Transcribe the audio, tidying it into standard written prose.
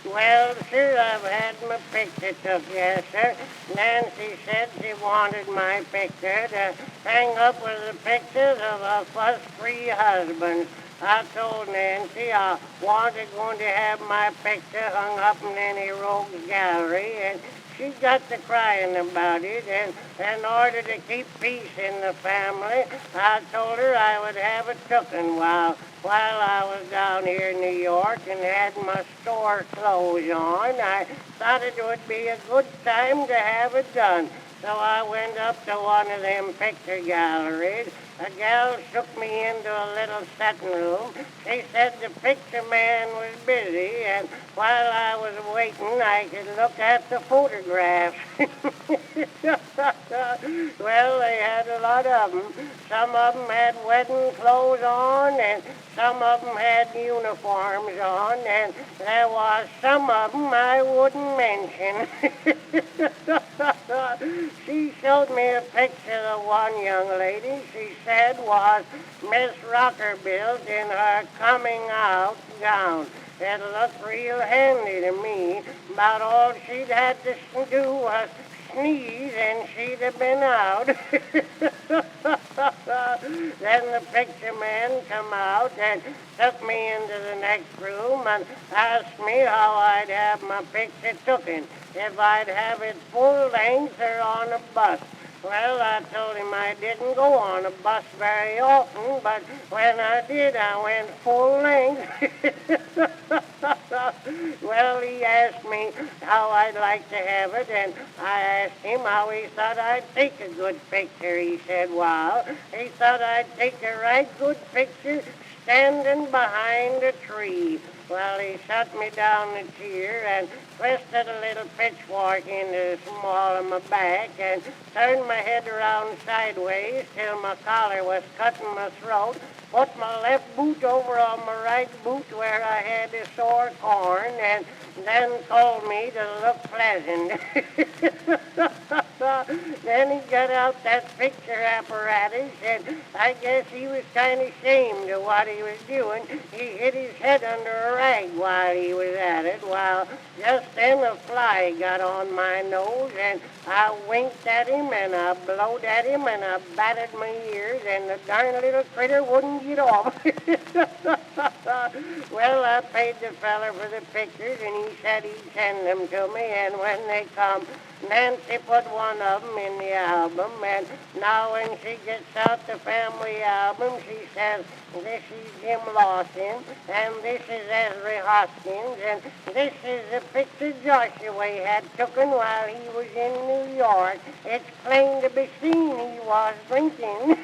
Well, sir, I've had my picture took, yes, sir. Nancy said she wanted my picture to hang up with the pictures of her first three husbands. I told Nancy I wasn't going to have my picture hung up in any rogue's gallery, and she got to crying about it, and in order to keep peace in the family, I told her I would have it tooken while I was down here in New York and had my store clothes on. I thought it would be a good time to have it done. So I went up to one of them picture galleries. A gal took me into a little setting room. She said the picture man was busy, and while I was waiting, I could look at the photographs. Well, they had a lot of them. Some of them had wedding clothes on, and some of them had uniforms on, and there was some of them I wouldn't mention. She showed me a picture of one young lady she said was Miss Rockerbilt in her coming out gown. It looked real handy to me. About all she'd had to do was sneeze and she'd have been out. Then the picture man come out and took me into the next room and asked me how I'd have my picture taken, if I'd have it full length or on a bus. Well, I told him I didn't go on a bus very often, but when I did, I went full length. Well, he asked me how I'd like to have it, and I asked him how he thought I'd take a good picture. He said, well, he thought I'd take a right good picture standing behind a tree. Well, he shut me down the chair and twisted a little pitchfork into the small of my back and turned my head around sideways till my collar was cutting my throat, put my left boot over on my right boot where I had a sore corn, and then told me to look pleasant. Then he got out that picture apparatus, and I guess he was kind of ashamed of what he was doing. He hid his head under a rag while he was at it, while just then a fly got on my nose, and I winked at him, and I blowed at him, and I batted my ears, and the darn little critter wouldn't get off. Well, I paid the feller for the pictures, and he said he'd send them to me, and when they come, Nancy put one of them in the album, and now when she gets out the family album, she says, this is Jim Lawson, and this is Ezra Hoskins, and this is the picture Joshua had taken while he was in New York. It's plain to be seen he was drinking.